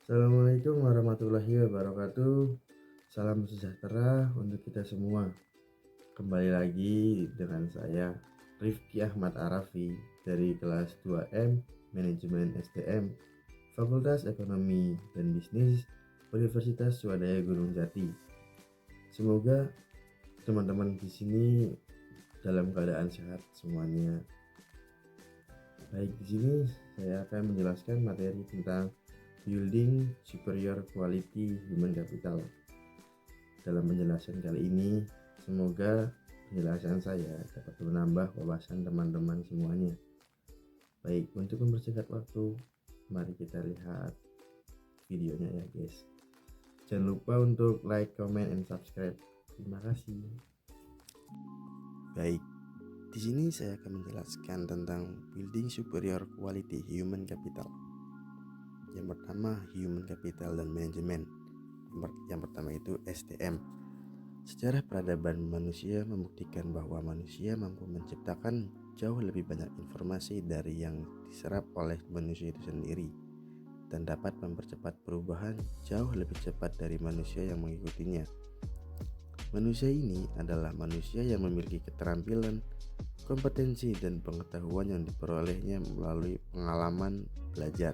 Assalamualaikum warahmatullahi wabarakatuh. Salam sejahtera untuk kita semua. Kembali lagi dengan saya Rifki Ahmad Arafi dari kelas 2M Manajemen STM Fakultas Ekonomi dan Bisnis Universitas Swadaya Gunung Jati. Semoga teman-teman di sini dalam keadaan sehat semuanya. Baik, di sini saya akan menjelaskan materi tentang Building Superior Quality Human Capital. Dalam penjelasan kali ini, semoga penjelasan saya dapat menambah wawasan teman-teman semuanya. Baik, untuk mempersingkat waktu, mari kita lihat videonya ya guys. Jangan lupa untuk like, comment, and subscribe. Terima kasih. Baik, di sini saya akan menjelaskan tentang Building Superior Quality Human Capital. Yang pertama, Human Capital dan Manajemen. Yang pertama itu STM. Sejarah peradaban manusia membuktikan bahwa manusia mampu menciptakan jauh lebih banyak informasi dari yang diserap oleh manusia itu sendiri dan dapat mempercepat perubahan jauh lebih cepat dari manusia yang mengikutinya. Manusia ini adalah manusia yang memiliki keterampilan, kompetensi, dan pengetahuan yang diperolehnya melalui pengalaman belajar.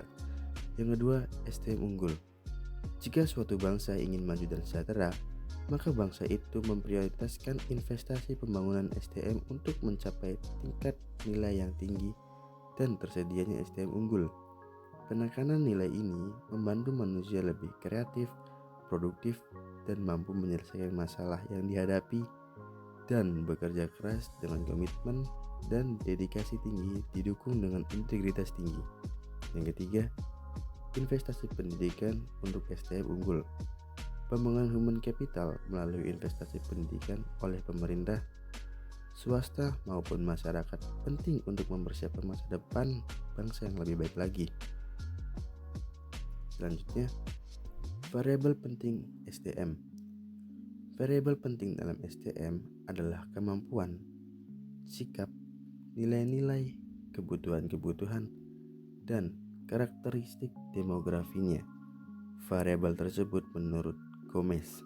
Yang kedua, STM unggul. Jika suatu bangsa ingin maju dan sejahtera, maka bangsa itu memprioritaskan investasi pembangunan SDM untuk mencapai tingkat nilai yang tinggi dan tersedianya SDM unggul. Penekanan nilai ini membantu manusia lebih kreatif, produktif, dan mampu menyelesaikan masalah yang dihadapi dan bekerja keras dengan komitmen dan dedikasi tinggi didukung dengan integritas tinggi. Yang ketiga, investasi pendidikan untuk SDM unggul. Pembangunan human capital melalui investasi pendidikan oleh pemerintah, swasta maupun masyarakat penting untuk mempersiapkan masa depan bangsa yang lebih baik lagi. Selanjutnya, variabel penting SDM. Variabel penting dalam SDM adalah kemampuan, sikap, nilai-nilai, kebutuhan-kebutuhan, dan karakteristik demografinya. Variabel tersebut menurut Gomez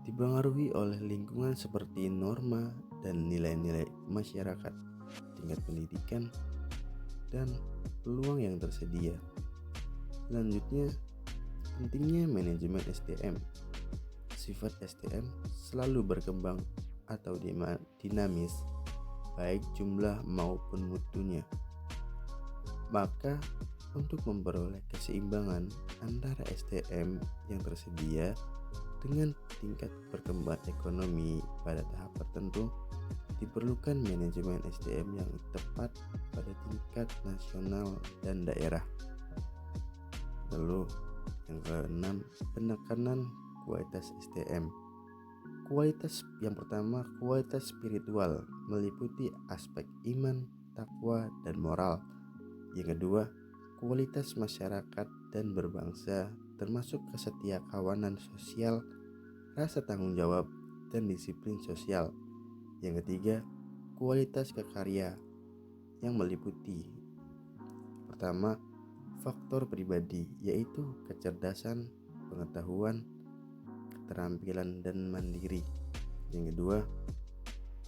dipengaruhi oleh lingkungan seperti norma dan nilai-nilai masyarakat, tingkat pendidikan, dan peluang yang tersedia. Selanjutnya, pentingnya manajemen SDM. Sifat SDM selalu berkembang atau dinamis, baik jumlah maupun mutunya. Maka, untuk memperoleh keseimbangan antara SDM yang tersedia dengan tingkat perkembangan ekonomi pada tahap tertentu, diperlukan manajemen SDM yang tepat pada tingkat nasional dan daerah. Lalu, yang keenam, penekanan kualitas SDM. Kualitas yang pertama, kualitas spiritual, meliputi aspek iman, takwa, dan moral. Yang kedua, kualitas masyarakat dan berbangsa, termasuk kesetiakawanan sosial, rasa tanggung jawab, dan disiplin sosial. Yang ketiga, kualitas kekarya yang meliputi pertama, faktor pribadi, yaitu kecerdasan, pengetahuan, keterampilan, dan mandiri. Yang kedua,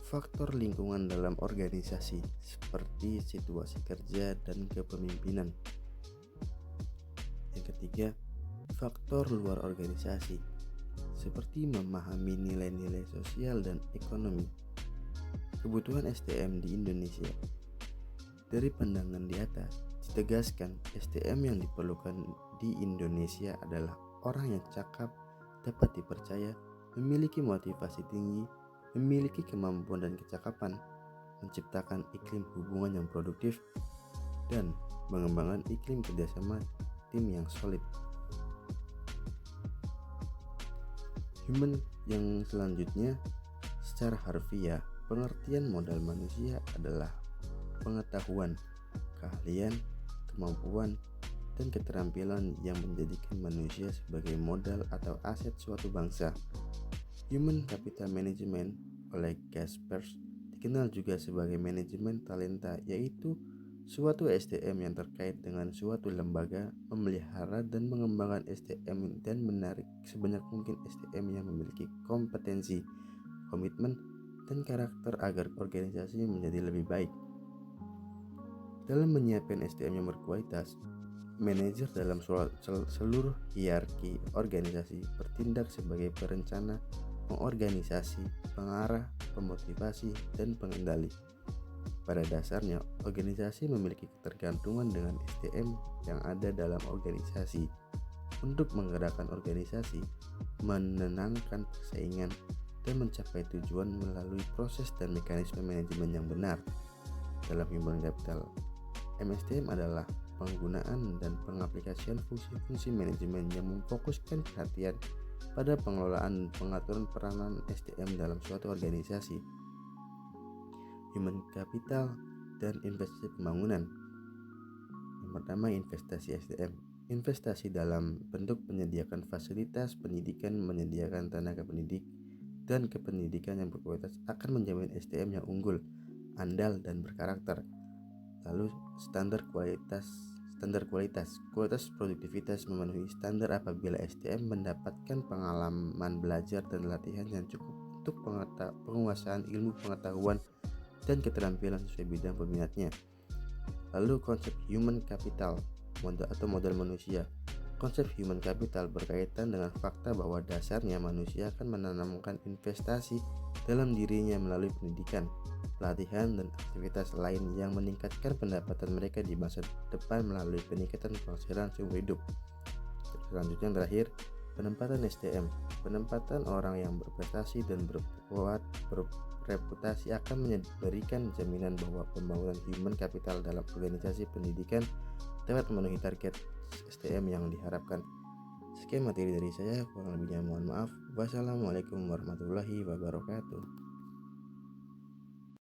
faktor lingkungan dalam organisasi seperti situasi kerja dan kepemimpinan. Yang ketiga, faktor luar organisasi seperti memahami nilai-nilai sosial dan ekonomi. Kebutuhan SDM di Indonesia. Dari pandangan di atas, ditegaskan SDM yang diperlukan di Indonesia adalah orang yang cakap, dapat dipercaya, memiliki motivasi tinggi, memiliki kemampuan dan kecakapan, menciptakan iklim hubungan yang produktif, dan mengembangkan iklim kerjasama tim yang solid. Human yang selanjutnya, secara harfiah, pengertian modal manusia adalah pengetahuan, keahlian, kemampuan, dan keterampilan yang menjadikan manusia sebagai modal atau aset suatu bangsa. Human Capital Management oleh Jaspers dikenal juga sebagai manajemen talenta, yaitu Suatu SDM yang terkait dengan suatu lembaga memelihara dan mengembangkan SDM dan menarik sebanyak mungkin SDM yang memiliki kompetensi, komitmen, dan karakter agar organisasi menjadi lebih baik. Dalam menyiapkan SDM yang berkualitas, manajer dalam seluruh hierarki organisasi bertindak sebagai perencana, pengorganisasi, pengarah, pemotivasi, dan pengendali. Pada dasarnya, organisasi memiliki ketergantungan dengan SDM yang ada dalam organisasi untuk menggerakkan organisasi, menenangkan persaingan, dan mencapai tujuan melalui proses dan mekanisme manajemen yang benar. Dalam human capital, MSDM adalah penggunaan dan pengaplikasian fungsi-fungsi manajemen yang memfokuskan perhatian pada pengelolaan dan pengaturan peranan SDM dalam suatu organisasi. Human capital dan investasi pembangunan. Yang pertama, investasi SDM. Investasi dalam bentuk menyediakan fasilitas pendidikan, menyediakan tenaga pendidik, dan kependidikan yang berkualitas akan menjamin SDM yang unggul, andal, dan berkarakter. Lalu standar kualitas produktivitas memenuhi standar apabila SDM mendapatkan pengalaman belajar dan latihan yang cukup untuk penguasaan ilmu pengetahuan dan keterampilan sesuai bidang peminatnya. Lalu konsep human capital modal manusia. Konsep human capital berkaitan dengan fakta bahwa dasarnya manusia akan menanamkan investasi dalam dirinya melalui pendidikan, pelatihan, dan aktivitas lain yang meningkatkan pendapatan mereka di masa depan melalui peningkatan penghasilan seumur hidup. Selanjutnya yang terakhir, penempatan SDM. Penempatan orang yang berprestasi dan bereputasi akan memberikan jaminan bahwa pembangunan human capital dalam organisasi pendidikan dapat memenuhi target SDM yang diharapkan. Sekian materi dari saya, kurang lebihnya mohon maaf. Wassalamualaikum warahmatullahi wabarakatuh.